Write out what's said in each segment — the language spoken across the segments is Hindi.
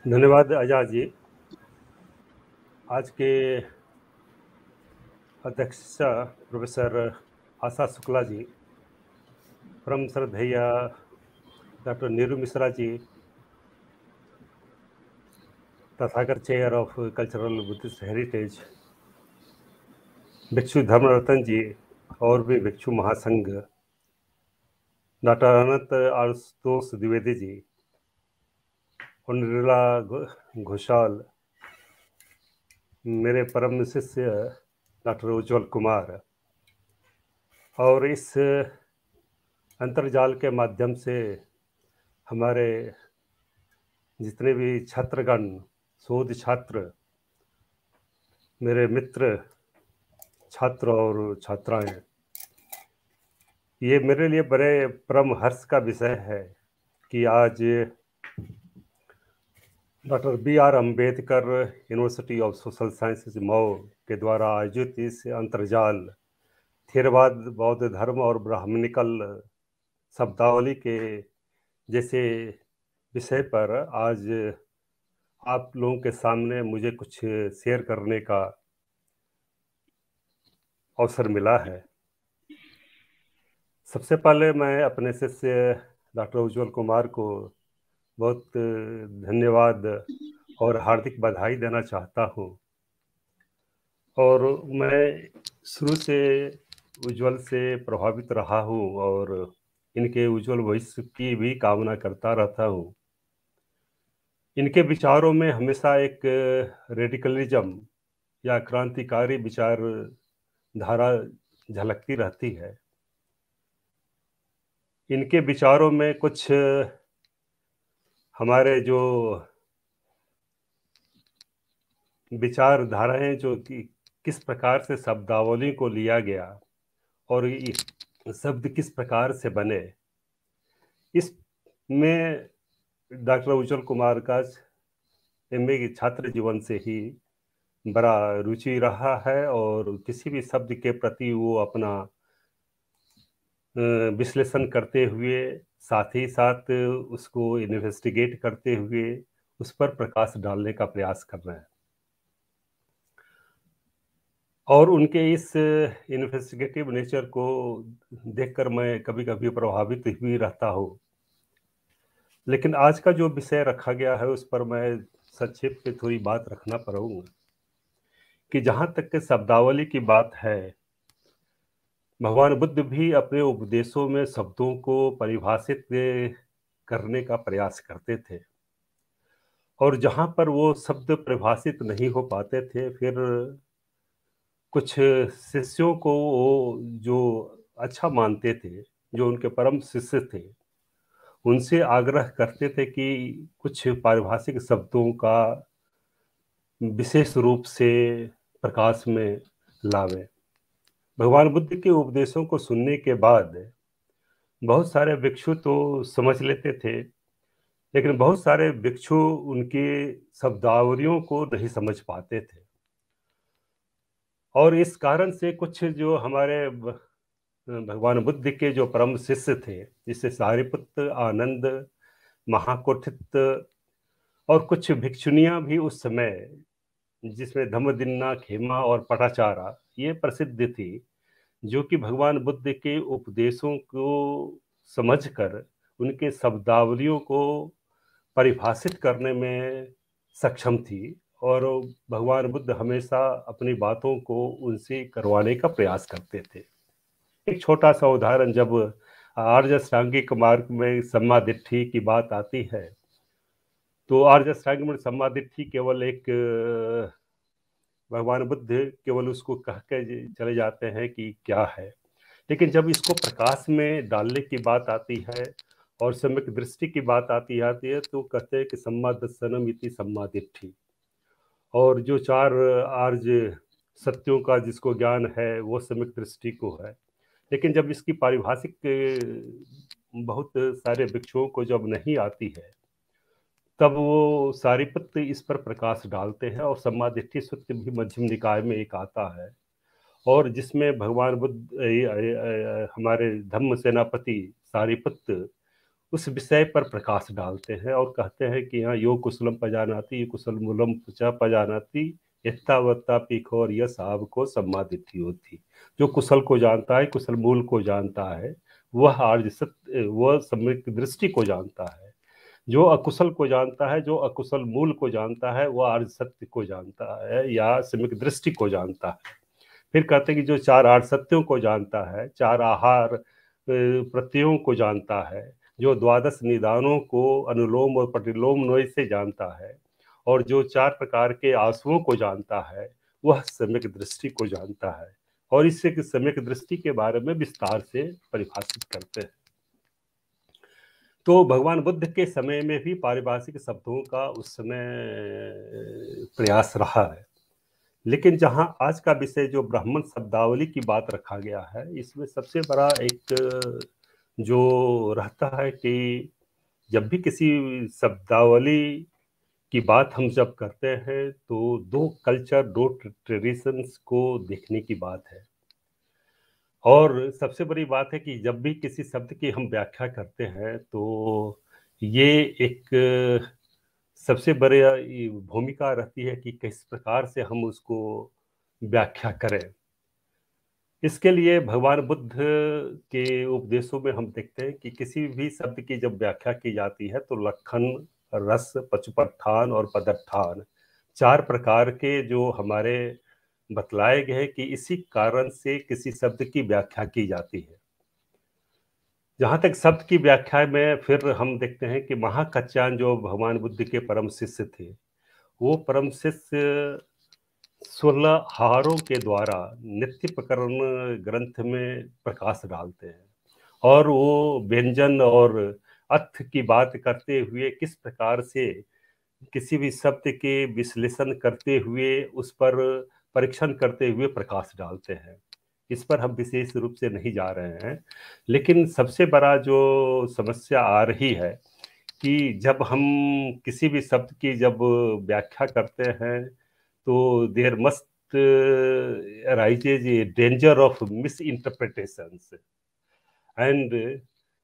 धन्यवाद आजाद जी। आज के अध्यक्षा प्रोफेसर आशा शुक्ला जी, परम श्रद्धेय doctor Neeru Mishra ji, Tathagat chair of cultural Buddhist heritage, भिक्षु धर्मरत्न जी और भी भिक्षु महासंघ, डॉक्टर अनंत आशुतोष द्विवेदी जी, निर्मला घोषाल, मेरे परम शिष्य डॉक्टर उज्ज्वल कुमार, और इस अंतर्जाल के माध्यम से हमारे जितने भी छात्रगण, शोध छात्र, मेरे मित्र, छात्र और छात्राएं, ये मेरे लिए बड़े परम हर्ष का विषय है कि आज doctor BR Ambedkar university of social sciences Mau के द्वारा आयोजित इस अंतर्जाल थेरवाद, बौद्ध धर्म और ब्राह्मणिकल शब्दावली के जैसे विषय पर आज आप लोगों के सामने मुझे कुछ शेयर करने का अवसर मिला है। सबसे पहले मैं अपने शिष्य डॉक्टर उज्ज्वल कुमार को बहुत धन्यवाद और हार्दिक बधाई देना चाहता हूँ। और मैं शुरू से उज्ज्वल से प्रभावित रहा हूँ और इनके उज्ज्वल भविष्य की भी कामना करता रहता हूँ। इनके विचारों में हमेशा एक रेडिकलिज्म या क्रांतिकारी विचार धारा झलकती रहती है। इनके विचारों में कुछ हमारे जो विचारधाराएं जो कि किस प्रकार से शब्दावली को लिया गया और शब्द किस प्रकार से बने, इसमें डॉक्टर उज्ज्वल कुमार का MA की छात्र जीवन से ही बड़ा रुचि रहा है और किसी भी शब्द के प्रति वो अपना विश्लेषण करते हुए, साथ ही साथ उसको इन्वेस्टिगेट करते हुए उस पर प्रकाश डालने का प्रयास कर रहे हैं। और उनके इस इन्वेस्टिगेटिव नेचर को देखकर मैं कभी कभी प्रभावित भी रहता हूँ। लेकिन आज का जो विषय रखा गया है उस पर मैं संक्षेप में थोड़ी बात रखना पड़ूंगा कि जहाँ तक के शब्दावली की बात है, भगवान बुद्ध भी अपने उपदेशों में शब्दों को परिभाषित करने का प्रयास करते थे, और जहाँ पर वो शब्द परिभाषित नहीं हो पाते थे, फिर कुछ शिष्यों को वो जो अच्छा मानते थे, जो उनके परम शिष्य थे, उनसे आग्रह करते थे कि कुछ पारिभाषिक शब्दों का विशेष रूप से प्रकाश में लावे। भगवान बुद्ध के उपदेशों को सुनने के बाद बहुत सारे भिक्षु तो समझ लेते थे, लेकिन बहुत सारे भिक्षु उनकी शब्दावलियों को नहीं समझ पाते थे। और इस कारण से कुछ जो हमारे भगवान बुद्ध के जो परम शिष्य थे, जिससे सारिपुत्र, आनंद, महाकोठित और कुछ भिक्षुनियां भी उस समय, जिसमें धम्मदिन्ना, खेमा और पटाचारा ये प्रसिद्ध थी, जो कि भगवान बुद्ध के उपदेशों को समझकर उनके शब्दावलियों को परिभाषित करने में सक्षम थी। और भगवान बुद्ध हमेशा अपनी बातों को उनसे करवाने का प्रयास करते थे। एक छोटा सा उदाहरण, जब आर्य अष्टांगिक मार्ग में सम्मादिट्ठी की बात आती है, तो आर्य अष्टांगिक में सम्मादिट्ठी केवल एक भगवान बुद्ध केवल उसको कह के चले जाते हैं कि क्या है, लेकिन जब इसको प्रकाश में डालने की बात आती है और सम्यक दृष्टि की बात आती है तो कहते हैं कि सम्मा दर्शनम इति सम्मादिट्ठी। और जो चार आर्य सत्यों का जिसको ज्ञान है वो सम्यक दृष्टि को है। लेकिन जब इसकी पारिभाषिक बहुत सारे भिक्षुओं को जब नहीं आती है, तब वो सारिपुत्र इस पर प्रकाश डालते हैं और सम्मादिट्ठी सूत्र भी मध्यम निकाय में एक आता है, और जिसमें भगवान बुद्ध हमारे धम्म सेनापति सारिपुत्र उस विषय पर प्रकाश डालते हैं और कहते हैं कि हाँ, यो कुशलम पजानाति ये कुशल मूलम च पजानाति एत्तावत्ता पीखो और यह साहब को सम्मादिति होती। जो कुशल को जानता है, कुशल मूल को जानता है, वह आर्य सत्य, वह सम्यक दृष्टि को जानता है। जो अकुशल को जानता है, जो अकुशल मूल को जानता है, वह आर्य सत्य को जानता है या सम्यक दृष्टि को जानता है। फिर कहते हैं कि जो चार आर्य सत्यों को जानता है, चार आहार प्रत्ययों को जानता है, जो द्वादश निदानों को अनुलोम और प्रतिलोम नोय से जानता है, और जो चार प्रकार के आंसुओं को जानता है, वह सम्यक दृष्टि को जानता है। और इससे सम्यक दृष्टि के बारे में विस्तार से परिभाषित करते हैं। तो भगवान बुद्ध के समय में भी पारिभाषिक शब्दों का उस समय प्रयास रहा है, लेकिन जहां आज का विषय जो ब्राह्मण शब्दावली की बात रखा गया है, इसमें सबसे बड़ा एक जो रहता है कि जब भी किसी शब्दावली की बात हम जब करते हैं तो दो कल्चर, दो ट्रेडिशंस को देखने की बात है। और सबसे बड़ी बात है कि जब भी किसी शब्द की हम व्याख्या करते हैं तो ये एक सबसे बड़ी भूमिका रहती है कि किस प्रकार से हम उसको व्याख्या करें। इसके लिए भगवान बुद्ध के उपदेशों में हम देखते हैं कि किसी भी शब्द की जब व्याख्या की जाती है तो लक्षण, रस, पशुपत्थान और पदार्थान चार प्रकार के जो हमारे बतलाए गए हैं कि इसी कारण से किसी शब्द की व्याख्या की जाती है। जहाँ तक शब्द की व्याख्या में फिर हम देखते हैं कि महाकच्यान जो भगवान बुद्ध के परम शिष्य थे, वो परम शिष्य 16 हारों के द्वारा नित्य प्रकरण ग्रंथ में प्रकाश डालते हैं, और वो व्यंजन और अर्थ की बात करते हुए किस प्रकार से किसी भी शब्द के विश्लेषण करते हुए उस पर परीक्षण करते हुए प्रकाश डालते हैं। इस पर हम विशेष रूप से नहीं जा रहे हैं, लेकिन सबसे बड़ा जो समस्या आ रही है कि जब हम किसी भी शब्द की जब व्याख्या करते हैं तो there must rises a danger of misinterpretations. And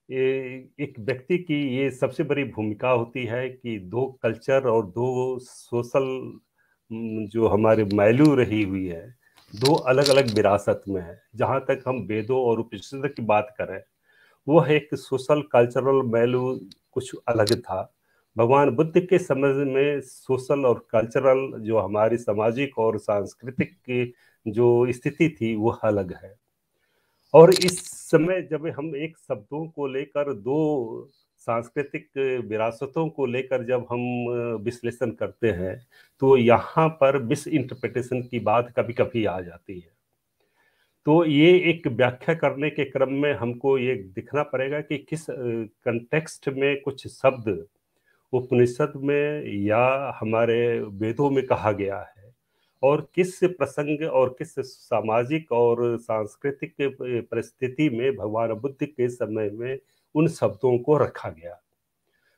एक व्यक्ति की ये सबसे बड़ी भूमिका होती है कि दो कल्चर और दो सोशल जो हमारे वैल्यू रही हुई है, दो अलग अलग विरासत में है। जहाँ तक हम वेदों और उपनिषद की बात करें, वह एक सोशल कल्चरल वैल्यू कुछ अलग था। भगवान बुद्ध के समय में सोशल और कल्चरल जो हमारी सामाजिक और सांस्कृतिक की जो स्थिति थी वह अलग है। और इस समय जब हम एक शब्दों को लेकर, दो सांस्कृतिक विरासतों को लेकर जब हम विश्लेषण करते हैं तो यहाँ पर मिस इंटरप्रिटेशन की बात कभी कभी आ जाती है। तो ये एक व्याख्या करने के क्रम में हमको ये दिखना पड़ेगा कि किस कंटेक्स्ट में कुछ शब्द उपनिषद में या हमारे वेदों में कहा गया है, और किस प्रसंग और किस सामाजिक और सांस्कृतिक परिस्थिति में भगवान बुद्ध के समय में उन शब्दों को रखा गया।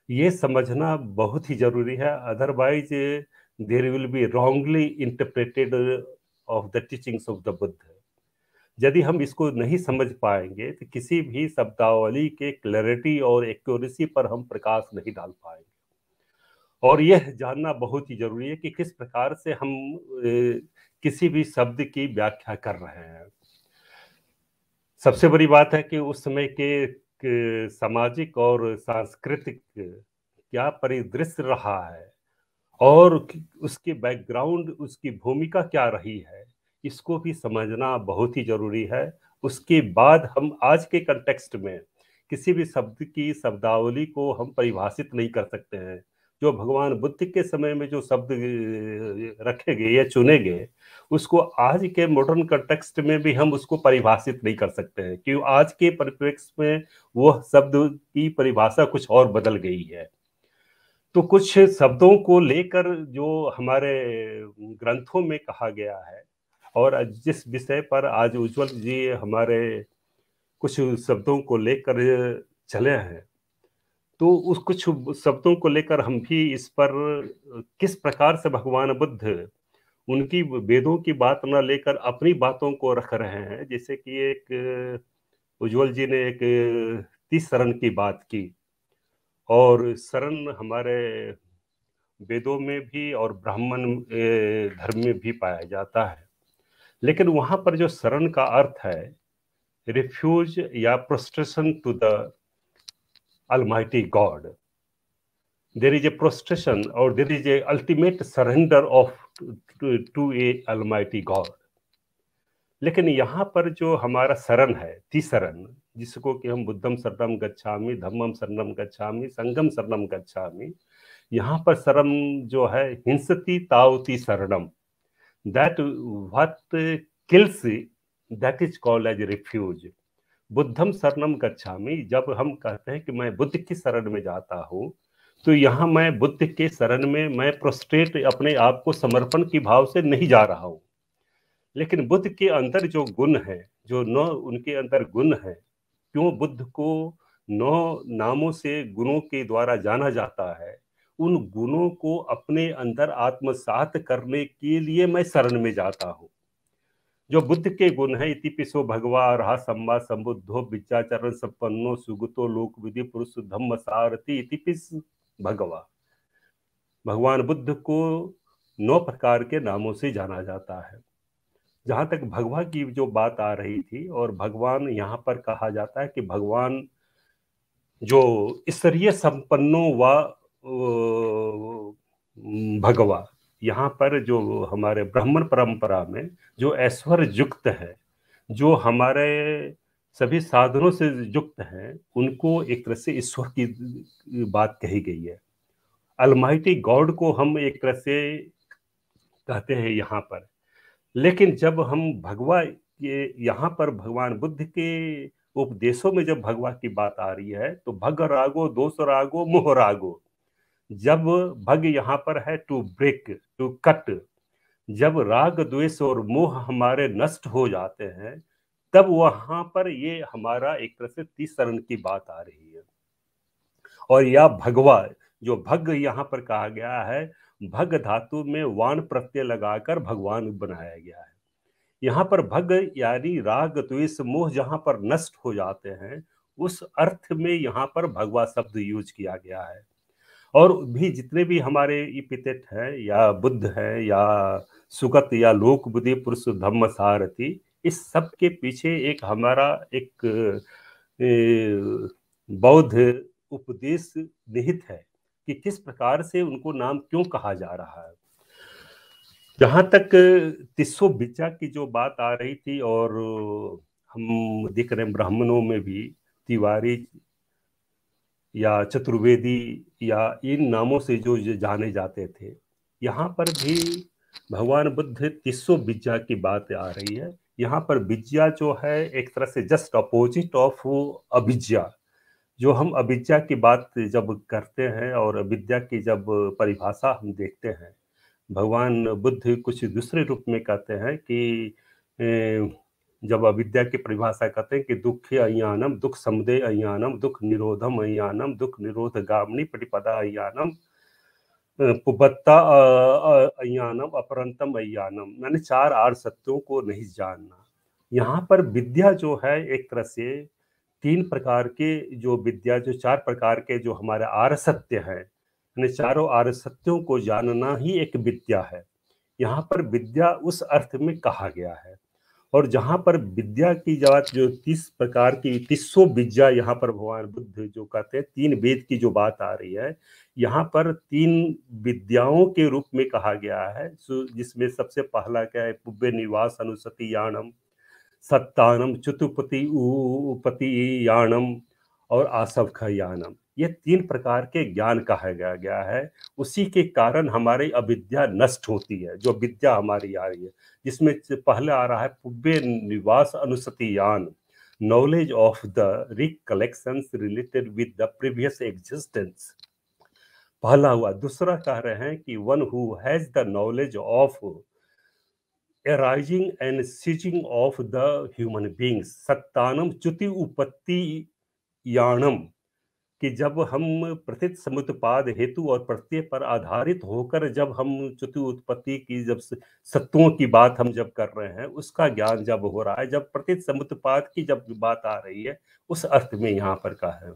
ये समझना बहुत ही जरूरी है, otherwise there will be wrongly interpreted of the teachings of the Buddha. यदि हम इसको नहीं समझ पाएंगे तो किसी भी शब्दावली के क्लैरिटी और एक्यूरेसी पर हम प्रकाश नहीं डाल पाएंगे। और यह जानना बहुत ही जरूरी है कि किस प्रकार से हम किसी भी शब्द की व्याख्या कर रहे हैं। सबसे बड़ी बात है कि उस समय के सामाजिक और सांस्कृतिक क्या परिदृश्य रहा है और उसके बैकग्राउंड, उसकी भूमिका क्या रही है, इसको भी समझना बहुत ही जरूरी है। उसके बाद हम आज के कंटेक्स्ट में किसी भी शब्द की शब्दावली को हम परिभाषित नहीं कर सकते हैं। जो भगवान बुद्ध के समय में जो शब्द रखे गए या चुने गए, उसको आज के मॉडर्न कंटेक्स्ट में भी हम उसको परिभाषित नहीं कर सकते हैं, क्योंकि आज के परिप्रेक्ष्य में वो शब्द की परिभाषा कुछ और बदल गई है। तो कुछ शब्दों को लेकर जो हमारे ग्रंथों में कहा गया है, और जिस विषय पर आज उज्जवल जी हमारे कुछ शब्दों को लेकर चले हैं, तो उस कुछ शब्दों को लेकर हम भी इस पर किस प्रकार से भगवान बुद्ध उनकी वेदों की बात न लेकर अपनी बातों को रख रहे हैं। जैसे कि एक उज्जवल जी ने एक 30 शरण की बात की, और शरण हमारे वेदों में भी और ब्राह्मण धर्म में भी पाया जाता है। लेकिन वहां पर जो शरण का अर्थ है, रिफ्यूज या prostration to the Almighty God. There is a prostration or there is a ultimate surrender of to a Almighty God. लेकिन यहाँ पर जो हमारा शरण है, तिसरण, जिसको कि हम बुद्धम शरणम गच्छामि, धम्मम शरणम गच्छामि, संघम शरणम गच्छामि, यहाँ पर शरण जो है हिंसति तावति शरणम, that what kills, that is called as refuge. बुद्धम शरणम गच्छामि, जब हम कहते हैं कि मैं बुद्ध की शरण में जाता हूँ, तो यहाँ मैं बुद्ध के शरण में मैं प्रोस्ट्रेट अपने आप को समर्पण की भाव से नहीं जा रहा हूँ, लेकिन बुद्ध के अंदर जो गुण है, जो नौ उनके अंदर गुण है, क्यों बुद्ध को 9 नामों से गुणों के द्वारा जाना जाता है, उन गुणों को अपने अंदर आत्मसात करने के लिए मैं शरण में जाता हूँ। जो बुद्ध के गुण है, इतिपिसो भगवा रहा सम्मा संबुद्धो विद्याचरण संपन्नो सुगतो लोक विधि पुरुष धम्म सारथी, इतिपिस भगवा। भगवान बुद्ध को 9 प्रकार के नामों से जाना जाता है। जहां तक भगवा की जो बात आ रही थी, और भगवान यहाँ पर कहा जाता है कि भगवान जो ईश्वरीय संपन्नो व भगवा, यहाँ पर जो हमारे ब्राह्मण परंपरा में जो ऐश्वर्य युक्त है, जो हमारे सभी साधनों से युक्त हैं, उनको एक तरह से ईश्वर की बात कही गई है। अलमाइटी गॉड को हम एक तरह से कहते हैं यहाँ पर। लेकिन जब हम भगवा ये यहाँ पर भगवान बुद्ध के उपदेशों में जब भगवा की बात आ रही है, तो भग रागो दोष रागो मोह रागो, जब भग यहाँ पर है टू ब्रेक, टू कट, जब राग द्वेष और मोह हमारे नष्ट हो जाते हैं, तब वहां पर ये हमारा एक तरह से तीसरण की बात आ रही है। और या भगवा, जो भग यहाँ पर कहा गया है, भग धातु में वाण प्रत्यय लगाकर भगवान बनाया गया है। यहाँ पर भग यानी राग द्वेष मोह जहां पर नष्ट हो जाते हैं, उस अर्थ में यहाँ पर भगवा शब्द यूज किया गया है। और भी जितने भी हमारे इपिथेट हैं, या बुद्ध है, या सुगत, या लोक बुद्धि पुरुष धम्म सारथी, इस सब के पीछे एक हमारा एक बौद्ध उपदेश निहित है कि किस प्रकार से उनको नाम क्यों कहा जा रहा है। जहां तक तिस्सो बिच्चा की जो बात आ रही थी, और हम देख रहे हैं ब्राह्मणों में भी तिवारी या चतुर्वेदी या इन नामों से जो जाने जाते थे, यहाँ पर भी भगवान बुद्ध तिस्सो विद्या की बात आ रही है। यहाँ पर विद्या जो है एक तरह से जस्ट अपोजिट ऑफ अविद्या। जो हम अविद्या की बात जब करते हैं और अविद्या की जब परिभाषा हम देखते हैं, भगवान बुद्ध कुछ दूसरे रूप में कहते हैं कि जब अविद्या की परिभाषा करते हैं कि दुख अज्ञानम, दुख समुदय अज्ञानम, दुख निरोधम अज्ञानम, दुख निरोध गामिनी प्रतिपदा अज्ञानम, पुबत्ता अज्ञानम, अपरंतम अज्ञानम, यानी 4 आर्य सत्यों को नहीं जानना। यहाँ पर विद्या जो है एक तरह से 3 प्रकार के जो विद्या, जो 4 प्रकार के जो हमारे आर्य सत्य हैं, यानी चारों आर्य सत्यों को जानना ही एक विद्या है। यहाँ पर विद्या उस अर्थ में कहा गया है। और जहाँ पर विद्या की बात जो 30 प्रकार की तिस्सो विद्या, यहाँ पर भगवान बुद्ध जो कहते हैं 3 वेद की जो बात आ रही है, यहाँ पर 3 विद्याओं के रूप में कहा गया है, जिसमें सबसे पहला क्या है, पुब्बे निवास अनुसति यानम, सत्तानम, चतुपति उपति यानम और आसवख यानम। ये 3 प्रकार के ज्ञान कहा गया है। उसी के कारण हमारी अविद्या नष्ट होती है, जो विद्या हमारी आ रही है, जिसमें पहले आ रहा है पुब्बे निवास अनुसति यान, knowledge of the recollections related with the previous existence, पहला हुआ। दूसरा कह रहे हैं कि one who has the knowledge of arising and ceasing of the human beings, सत्तानम च्युति उपत्ति Yanam, कि जब हम प्रतीत समुत्पाद हेतु और प्रत्यय पर आधारित होकर जब हम च्युति उत्पत्ति की जब सत्वों की बात हम जब कर रहे हैं, उसका ज्ञान जब हो रहा है, जब प्रतीत समुत्पाद की जब बात आ रही है, उस अर्थ में यहाँ पर कहा है।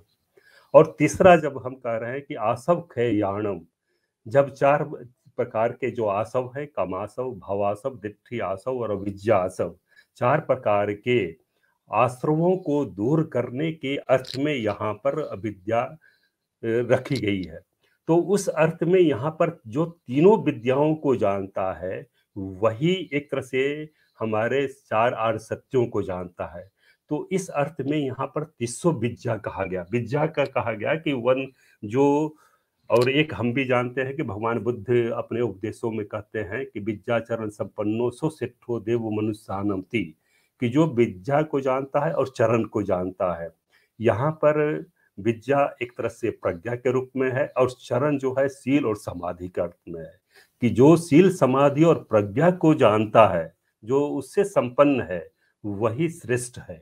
और तीसरा जब हम कह रहे हैं कि आसव खे याणम, जब 4 प्रकार के जो आसव है, कामासव, भवासव, दिट्ठी आसव और अविज्ञा आसव, 4 प्रकार के आश्रमों को दूर करने के अर्थ में यहाँ पर अविद्या रखी गई है। तो उस अर्थ में यहाँ पर जो तीनों विद्याओं को जानता है, वही एक तरह से हमारे 4 आर्य सत्यों को जानता है। तो इस अर्थ में यहाँ पर 300 विद्या कहा गया। विद्या का कहा गया कि वन जो, और एक हम भी जानते हैं कि भगवान बुद्ध अपने उपदेशों में कहते हैं कि विद्या चरण संपन्नो सो सिद्धो देव मनुष्यानमति, कि जो विद्या को जानता है और चरण को जानता है। यहाँ पर विद्या एक तरह से प्रज्ञा के रूप में है और चरण जो है शील और समाधि के अर्थ में है, कि जो शील समाधि और प्रज्ञा को जानता है, जो उससे संपन्न है, वही श्रेष्ठ है।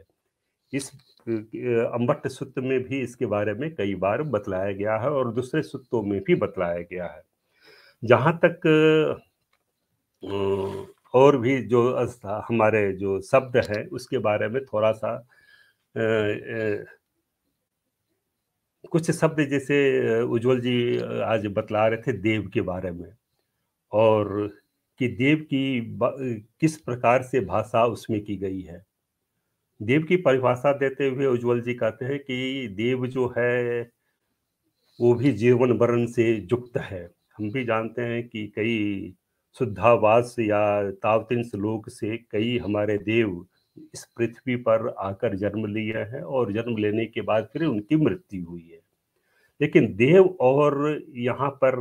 इस अम्बट्ट सूत्र में भी इसके बारे में कई बार बतलाया गया है और दूसरे सूत्रों में भी बतलाया गया है। जहाँ तक और भी जो हमारे जो शब्द हैं उसके बारे में थोड़ा सा कुछ शब्द जैसे उज्ज्वल जी आज बतला रहे थे देव के बारे में, और कि देव की किस प्रकार से भाषा उसमें की गई है। देव की परिभाषा देते हुए उज्ज्वल जी कहते हैं कि देव जो है वो भी जीवन वर्ण से युक्त है। हम भी जानते हैं कि कई शुद्धावास या तावतिन श्लोक से कई हमारे देव इस पृथ्वी पर आकर जन्म लिए हैं और जन्म लेने के बाद फिर उनकी मृत्यु हुई है। लेकिन देव और यहाँ पर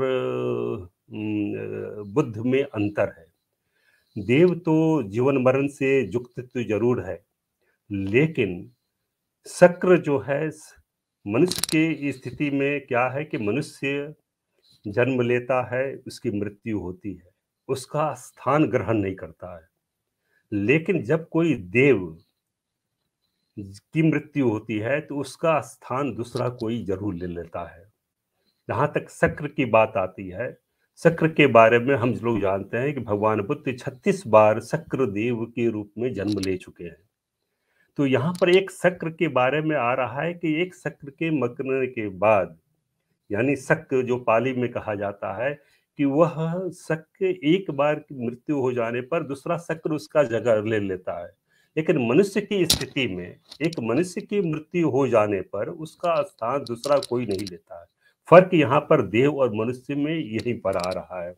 बुद्ध में अंतर है। देव तो जीवन मरण से युक्त तो जरूर है, लेकिन शक्र जो है मनुष्य की स्थिति में क्या है कि मनुष्य जन्म लेता है, उसकी मृत्यु होती है, उसका स्थान ग्रहण नहीं करता है। लेकिन जब कोई देव की मृत्यु होती है तो उसका स्थान दूसरा कोई जरूर ले लेता है। जहाँ तक शक्र की बात आती है, शक्र के बारे में हम लोग जानते हैं कि भगवान बुद्ध 36 बार शक्र देव के रूप में जन्म ले चुके हैं। तो यहाँ पर एक शक्र के बारे में आ रहा है कि एक शक्र के मरने के बाद, यानी शक जो पाली में कहा जाता है कि वह शक एक बार की मृत्यु हो जाने पर दूसरा शक्र उसका जगह ले लेता है। लेकिन मनुष्य की स्थिति में एक मनुष्य की मृत्यु हो जाने पर उसका स्थान दूसरा कोई नहीं लेता है। फर्क यहाँ पर देव और मनुष्य में यहीं पर आ रहा है।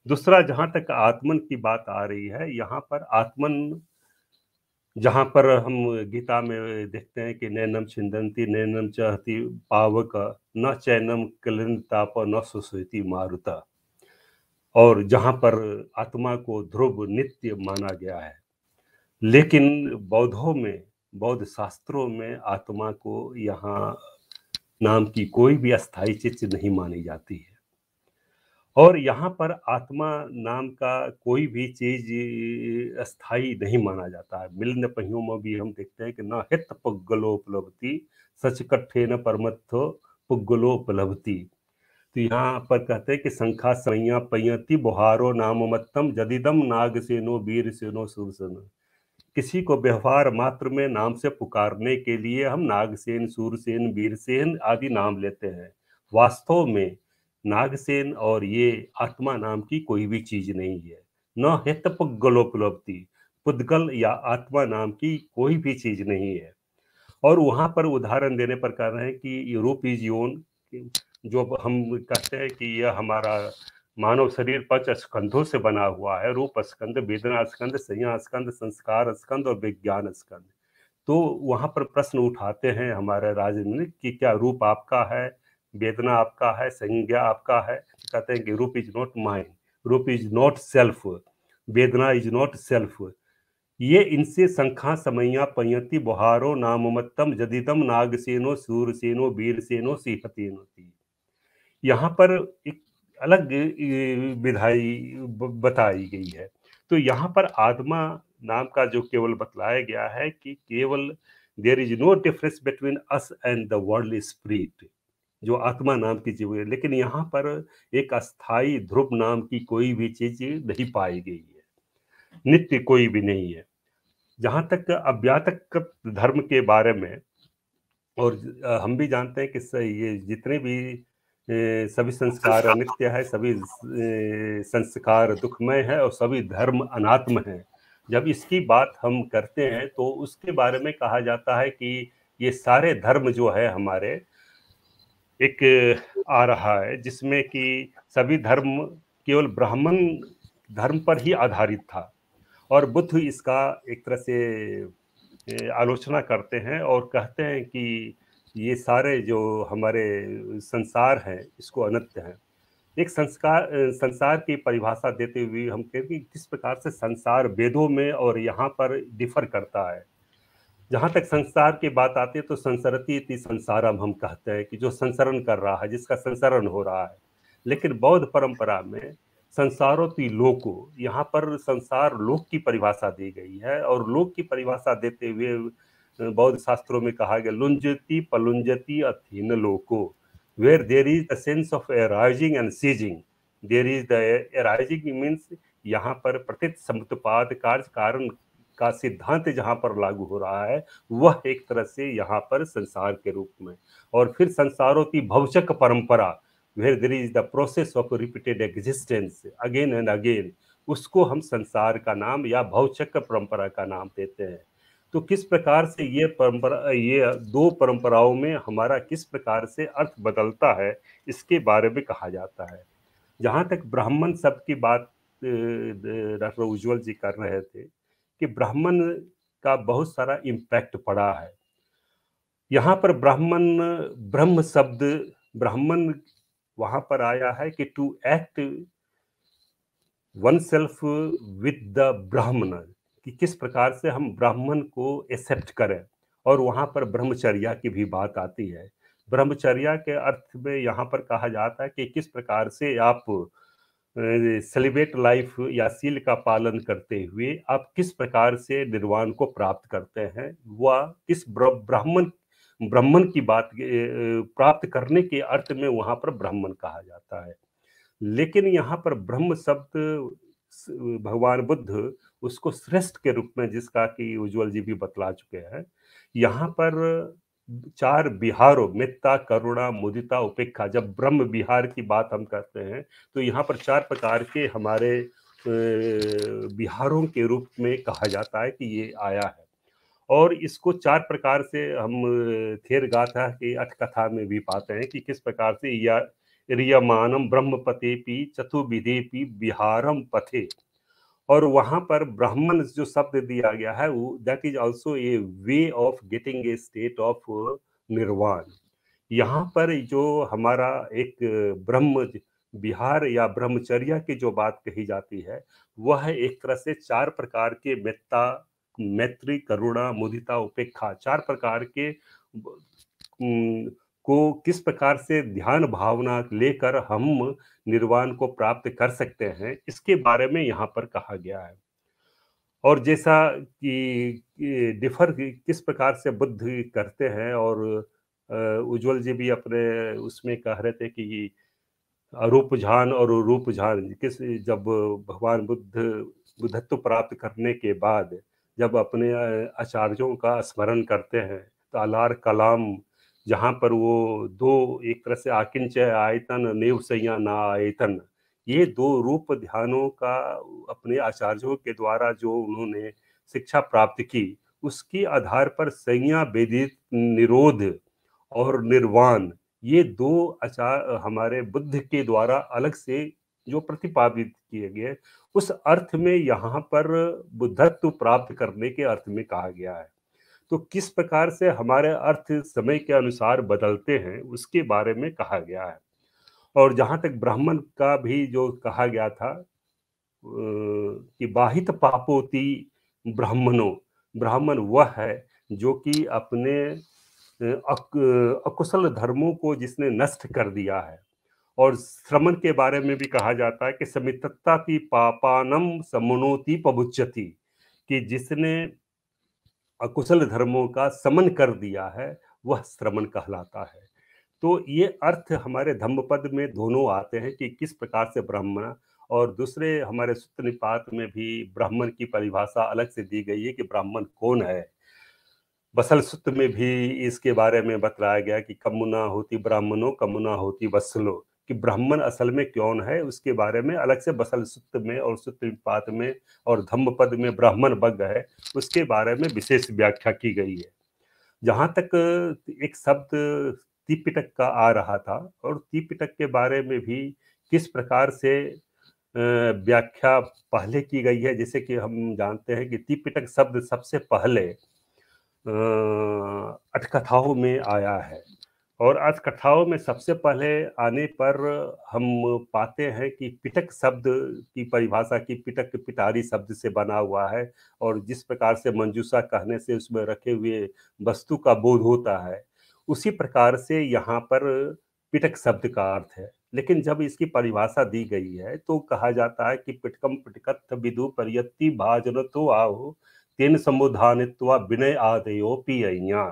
दूसरा, जहाँ तक आत्मन की बात आ रही है, यहाँ पर आत्मन जहाँ पर हम गीता में देखते हैं कि नैनम छिंदंती नैनम चाहती पावक न चैनम कलिनताप न सुसुति मारुता, और जहाँ पर आत्मा को ध्रुव नित्य माना गया है। लेकिन बौद्धों में, बौद्ध शास्त्रों में आत्मा को यहाँ नाम की कोई भी अस्थाई चीज नहीं मानी जाती है। और यहाँ पर आत्मा नाम का कोई भी चीज अस्थाई नहीं माना जाता है। मिलन पहियों में भी हम देखते हैं कि न हित पुग्गलोपलब्धि सच कट्ठे न परमत्थो पुग्गलोपलब्धि। तो यहाँ पर कहते हैं कि संखा सैया पयति बुहारो नाम मत्तम जदिदम नाग सेनो वीर सेनो सुरसन। किसी को व्यवहार मात्र में नाम से पुकारने के लिए हम नागसेन, सूरसेन, वीरसेन आदि नाम लेते हैं। वास्तव में नागसेन और ये आत्मा नाम की कोई भी चीज नहीं है। न हित पुग्गलोपलब्धि, पुद्गल या आत्मा नाम की कोई भी चीज नहीं है। और वहां पर उदाहरण देने पर कह रहे हैं कि रूप इज योन, जो हम कहते हैं कि यह हमारा मानव शरीर 5 स्कंधों से बना हुआ है। रूप स्कंद, वेदना स्कंद, संज्ञा स्कंद, संस्कार स्कंद और विज्ञान स्कंद। तो वहां पर प्रश्न उठाते हैं हमारे राजनीतिक कि क्या रूप आपका है, वेदना आपका है, संज्ञा आपका है? कहते हैं कि रूप इज नॉट माइंड, रूप इज नॉट सेल्फ, वेदना इज नॉट सेल्फ। ये इनसे संखा समैया पयति बुहारो नाममत्तम जदिदम नागसेनो सूरसेनो वीरसेनो सिंहतेनो। यहाँ पर एक अलग विधाई बताई गई है। तो यहाँ पर आत्मा नाम का जो केवल बतलाया गया है कि केवल there is no difference between us and the world spirit, जो आत्मा नाम की चीज है। लेकिन यहाँ पर एक अस्थाई ध्रुव नाम की कोई भी चीज नहीं पाई गई है, नित्य कोई भी नहीं है। जहाँ तक अव्यातक धर्म के बारे में और हम भी जानते हैं कि ये जितने भी सभी संस्कार अनित्य है, सभी संस्कार दुखमय है और सभी धर्म अनात्म है। जब इसकी बात हम करते हैं तो उसके बारे में कहा जाता है कि ये सारे धर्म जो है हमारे एक आ रहा है, जिसमें कि सभी धर्म केवल ब्राह्मण धर्म पर ही आधारित था। और बुद्ध इसका एक तरह से आलोचना करते हैं और कहते हैं कि ये सारे जो हमारे संसार हैं इसको अनित्य है। एक संसार की परिभाषा देते हुए हम कहते हैं कि किस प्रकार से संसार वेदों में और यहाँ पर डिफर करता है। जहाँ तक संसार की बात आती है तो संसरति इति संसारम हम कहते हैं कि जो संसरण कर रहा है, जिसका संसरण हो रहा है। लेकिन बौद्ध परंपरा में संसारोति लोको, यहाँ पर संसार लोक की परिभाषा दी गई है और लोक की परिभाषा देते हुए बौद्ध शास्त्रों में कहा गया लुंजति पलुंजति अथीन लोको, where there is the sense of arising and ceasing, there is the arising means यहाँ पर प्रतीत समुत्पाद कार्य कारण का सिद्धांत जहां पर लागू हो रहा है वह एक तरह से यहाँ पर संसार के रूप में। और फिर संसारों की भवचक परंपरा, where there is the process of repeated existence again and again, उसको हम संसार का नाम या भवचक परंपरा का नाम देते हैं। तो किस प्रकार से ये परंपरा, ये दो परंपराओं में हमारा किस प्रकार से अर्थ बदलता है, इसके बारे में कहा जाता है। जहाँ तक ब्राह्मण शब्द की बात डॉक्टर उज्जवल जी कर रहे थे कि ब्राह्मण का बहुत सारा इम्पैक्ट पड़ा है। यहाँ पर ब्राह्मण, ब्रह्म शब्द, ब्राह्मण वहां पर आया है कि to act oneself with the Brahman, कि किस प्रकार से हम ब्राह्मण को एक्सेप्ट करें। और वहां पर ब्रह्मचर्या की भी बात आती है। ब्रह्मचर्या के अर्थ में यहाँ पर कहा जाता है कि किस प्रकार से आप सेलिब्रेट लाइफ या सील का पालन करते हुए आप किस प्रकार से निर्वाण को प्राप्त करते हैं, वह किस ब्राह्मण ब्राह्मण की बात प्राप्त करने के अर्थ में वहां पर ब्राह्मण कहा जाता है। लेकिन यहाँ पर ब्रह्म शब्द भगवान बुद्ध उसको श्रेष्ठ के रूप में, जिसका कि उज्जवल जी भी बतला चुके हैं, यहाँ पर चार विहारों मेत्ता करुणा मुदिता उपेक्षा, जब ब्रह्म विहार की बात हम करते हैं तो यहाँ पर चार प्रकार के हमारे विहारों के रूप में कहा जाता है कि ये आया है। और इसको चार प्रकार से हम थेर गाथा की अठ कथा में भी पाते हैं कि किस प्रकार से या रियमानम ब्रह्मपतेपि चतुर्विधेपि विहारम पथे। और वहां पर ब्राह्मण जो शब्द दिया गया है वो that is also a way of getting a state of निर्वाण। यहाँ पर जो हमारा एक ब्रह्म विहार या ब्रह्मचर्या की जो बात कही जाती है वह एक तरह से चार प्रकार के मेत्ता, मैत्री, करुणा, मुदिता, उपेक्षा, चार प्रकार के को किस प्रकार से ध्यान भावना लेकर हम निर्वाण को प्राप्त कर सकते हैं, इसके बारे में यहाँ पर कहा गया है। और जैसा कि डिफर किस प्रकार से बुद्ध करते हैं, और उज्जवल जी भी अपने उसमें कह रहे थे कि रूपझान और रूपझान किस, जब भगवान बुद्धत्व प्राप्त करने के बाद जब अपने आचार्यों का स्मरण करते हैं तो अलार कलाम, जहाँ पर वो दो एक तरह से आकिंचय आयतन नेव सैया ना आयतन, ये दो रूप ध्यानों का अपने आचार्यों के द्वारा जो उन्होंने शिक्षा प्राप्त की, उसके आधार पर संज्ञा वेदित निरोध और निर्वाण, ये दो आचार हमारे बुद्ध के द्वारा अलग से जो प्रतिपादित किए गए, उस अर्थ में यहाँ पर बुद्धत्व प्राप्त करने के अर्थ में कहा गया है। तो किस प्रकार से हमारे अर्थ समय के अनुसार बदलते हैं उसके बारे में कहा गया है। और जहाँ तक ब्राह्मण का भी जो कहा गया था कि बाहित पापोति ब्राह्मणों, ब्राह्मण वह है जो कि अपने अकुशल धर्मों को जिसने नष्ट कर दिया है। और श्रमण के बारे में भी कहा जाता है कि समितत्ताति पापानम समनोति पबुच्यति, कि जिसने अकुशल धर्मों का समन कर दिया है वह श्रमण कहलाता है। तो ये अर्थ हमारे धम्मपद में दोनों आते हैं कि किस प्रकार से ब्राह्मण, और दूसरे हमारे सूत्र निपात में भी ब्राह्मण की परिभाषा अलग से दी गई है कि ब्राह्मण कौन है। बसल सूत्र में भी इसके बारे में बतलाया गया कि कमुना होती ब्राह्मणों कमुना होती वत्सलो, कि ब्राह्मण असल में कौन है उसके बारे में अलग से बसल सूत्र में और सूत्र निपात में और धम्मपद में ब्राह्मण वर्ग है उसके बारे में विशेष व्याख्या की गई है। जहाँ तक एक शब्द त्रिपिटक का आ रहा था, और त्रिपिटक के बारे में भी किस प्रकार से व्याख्या पहले की गई है, जैसे कि हम जानते हैं कि त्रिपिटक शब्द सबसे पहले अटकथाओं में आया है, और अटकथाओं में सबसे पहले आने पर हम पाते हैं कि पिटक शब्द की परिभाषा की पिटक पिटारी शब्द से बना हुआ है, और जिस प्रकार से मंजूषा कहने से उसमें रखे हुए वस्तु का बोध होता है, उसी प्रकार से यहाँ पर पिटक शब्द का अर्थ है। लेकिन जब इसकी परिभाषा दी गई है तो कहा जाता है कि पिटकम पिटकत्थ विदु परियत्ति भाजनतो आहो तेन समुधानित्वा विनय आदयोपि अय्या।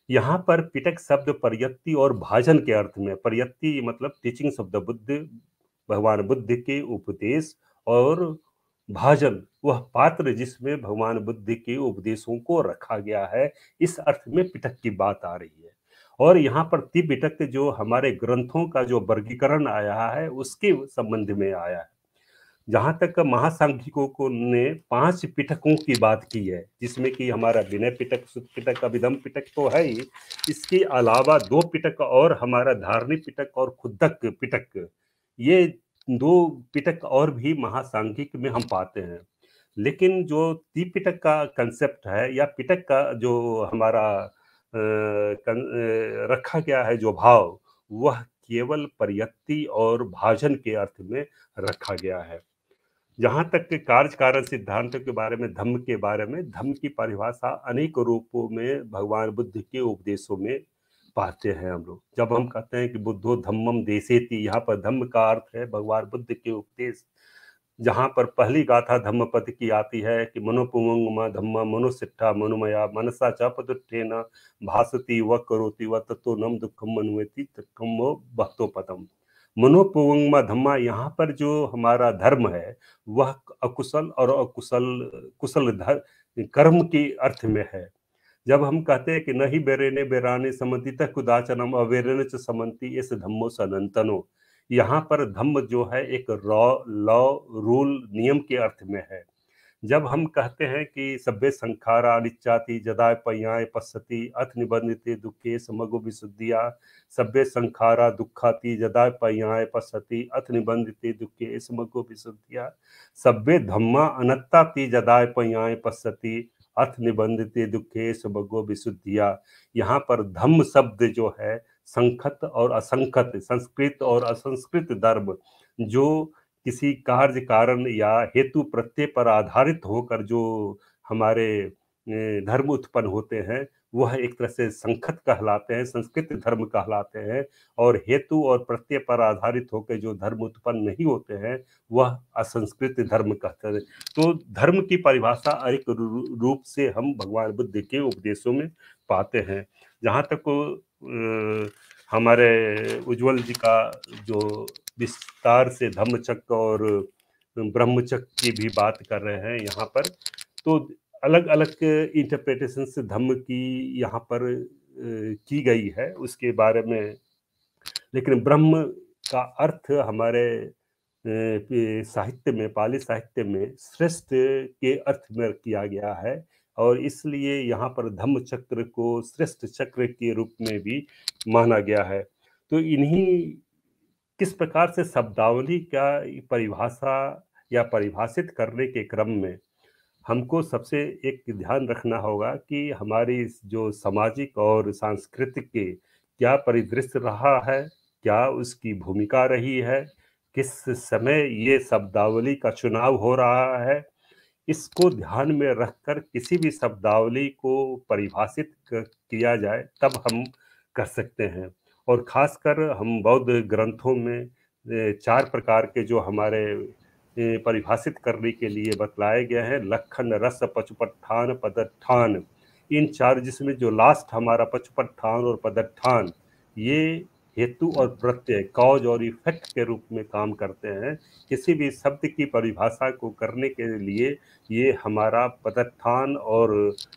यहाँ पर पिटक शब्द परियत्ति और भाजन के अर्थ में, परियत्ति मतलब टीचिंग शब्द बुद्ध, भगवान बुद्ध के उपदेश, और भाजन वह पात्र जिसमें भगवान बुद्ध के उपदेशों को रखा गया है, इस अर्थ में पिटक की बात आ रही है। और यहाँ पर त्रिपिटक जो हमारे ग्रंथों का जो वर्गीकरण आया है उसके संबंध में आया है। जहाँ तक महासांख्यिकों को ने 5 पिटकों की बात की है, जिसमें कि हमारा विनय पिटक, सुत पिटक, अभिधम पिटक तो है ही, इसके अलावा 2 पिटक और हमारा धारणी पिटक और खुद्दक पिटक, ये 2 पिटक और भी महासांख्यिक में हम पाते हैं। लेकिन जो त्रिपिटक का कंसेप्ट है या पिटक का जो हमारा रखा गया है जो भाव, वह केवल परियत्ति और भाजन के अर्थ में रखा गया है। जहाँ तक के कार्य कारण सिद्धांतों के बारे में, धम्म के बारे में, धम्म की परिभाषा अनेक रूपों में भगवान बुद्ध के उपदेशों में पाते हैं हम लोग। जब हम कहते हैं कि बुद्धो धम्मम देसेति, यहाँ पर धम्म का अर्थ है भगवान बुद्ध के उपदेश। जहाँ पर पहली गाथा धम्मपद की आती है कि मनोपुंगमा धम्मा मनुसिट्ठा मनुमया मनसा च पदुत्थेन भासति व करोति व ततो नम दुखम मनुवेति तत्कम भक्तो पदम। मनोपुंगमा धम्मा, यहाँ पर जो हमारा धर्म है वह अकुशल और अकुशल कुशल कर्म के अर्थ में है। जब हम कहते हैं कि नहीं बेरेने बेराने समन्ति कुदाचनम अवेरने च समन्ति इस धम्मो सनंतनो, यहाँ पर धम्म जो है एक लॉ रूल नियम के अर्थ में है। जब हम कहते हैं कि सभ्य संखारा अनिच्चाति जदाय पयाय पश्यति अथ निबंधिते दुखे समगो विशुद्धिया, सभ्य संखारा दुखाति जदाय पयाय पश्यति अथ निबंधिते दुखे समगो विशुद्धिया, सभ्य धम्मा अनत्ताति जदाय पयाय पश्यति अथ निबंधिते दुखे समगो विशुद्धिया। यहाँ पर धम्म शब्द जो है संखत और असंखत, संस्कृत और असंस्कृत धर्म, जो किसी कार्य कारण या हेतु प्रत्यय पर आधारित होकर जो हमारे धर्म उत्पन्न होते हैं, वह एक तरह से संखत कहलाते हैं, संस्कृत धर्म कहलाते हैं। और हेतु और प्रत्यय पर आधारित होकर जो धर्म उत्पन्न नहीं होते हैं वह असंस्कृत धर्म कहते हैं। तो धर्म की परिभाषा अनेक रूप से हम भगवान बुद्ध के उपदेशों में पाते हैं। जहाँ तक हमारे उज्ज्वल जी का जो विस्तार से धम्मचक्र और ब्रह्मचक्र की भी बात कर रहे हैं यहाँ पर, तो अलग अलग इंटरप्रिटेशन से धम्म की यहाँ पर की गई है उसके बारे में। लेकिन ब्रह्म का अर्थ हमारे साहित्य में, पाली साहित्य में श्रेष्ठ के अर्थ में किया गया है, और इसलिए यहाँ पर धम्म चक्र को श्रेष्ठ चक्र के रूप में भी माना गया है। तो इन्हीं किस प्रकार से शब्दावली का परिभाषा या परिभाषित करने के क्रम में हमको सबसे एक ध्यान रखना होगा कि हमारी जो सामाजिक और सांस्कृतिक के क्या परिदृश्य रहा है, क्या उसकी भूमिका रही है, किस समय ये शब्दावली का चुनाव हो रहा है, इसको ध्यान में रखकर किसी भी शब्दावली को परिभाषित किया जाए तब हम कर सकते हैं। और खासकर हम बौद्ध ग्रंथों में 4 प्रकार के जो हमारे परिभाषित करने के लिए बतलाए गए हैं, लक्षण रस पचुपत्थान पदत्थान, इन 4 जिसमें जो लास्ट हमारा पचुपत्थान और पदत्थान, ये हेतु और प्रत्यय, कॉज और इफेक्ट के रूप में काम करते हैं। किसी भी शब्द की परिभाषा को करने के लिए ये हमारा पदत्थान और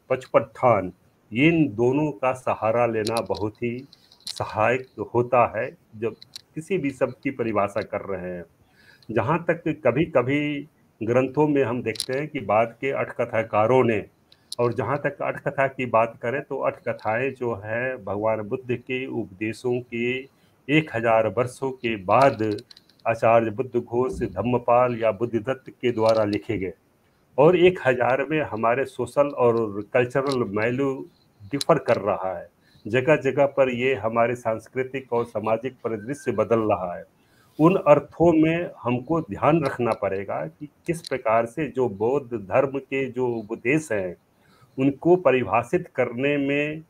पचुपत्थान इन दोनों का सहारा लेना बहुत ही सहायक होता है जब किसी भी शब्द की परिभाषा कर रहे हैं। जहाँ तक कभी-कभी ग्रंथों में हम देखते हैं कि बाद के अठकथाकारों ने, और जहाँ तक अठकथा की बात करें तो अठकथाएँ जो हैं भगवान बुद्ध के उपदेशों के 1000 वर्षों के बाद आचार्य बुद्ध घोष, धम्मपाल या बुद्धदत्त के द्वारा लिखे गए। और 1000 में हमारे सोशल और कल्चरल वैल्यू डिफर कर रहा है। जगह-जगह पर ये हमारे सांस्कृतिक और सामाजिक परिदृश्य बदल रहा है। उन अर्थों में हमको ध्यान रखना पड़ेगा कि किस प्रकार से जो बौद्ध धर्म के जो उपदेश हैं, उनको परिभाषित करने में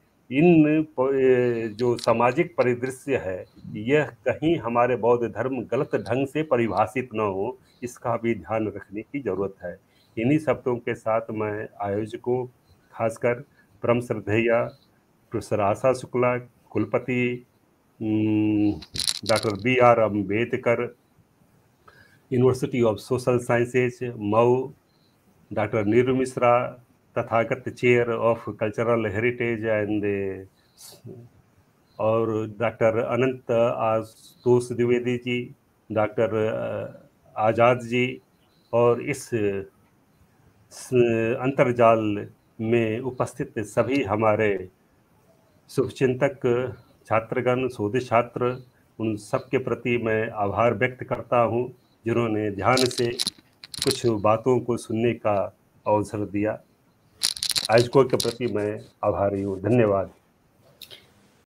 जो सामाजिक परिदृश्य है, यह कहीं हमारे बौद्ध धर्म गलत ढंग से परिभाषित ना हो, इसका भी ध्यान रखने की ज़रूरत है। इन्हीं शब्दों के साथ मैं आयोजकों, खासकर परम श्रद्धेय प्रोफेसर आशा शुक्ला, कुलपति doctor BR. Ambedkar, university of social sciences, Mhow, doctor Neeru Mishra, Tathagat chair of cultural heritage and और डॉक्टर अनंत आशुतोष द्विवेदी जी, डॉक्टर आज़ाद जी, और इस अंतर्जाल में उपस्थित सभी हमारे शुभचिंतक, छात्रगण, शोध छात्र, उन सब के प्रति मैं आभार व्यक्त करता हूँ, जिन्होंने ध्यान से कुछ बातों को सुनने का अवसर दिया। आयोजकों के प्रति मैं आभारी हूँ। धन्यवाद।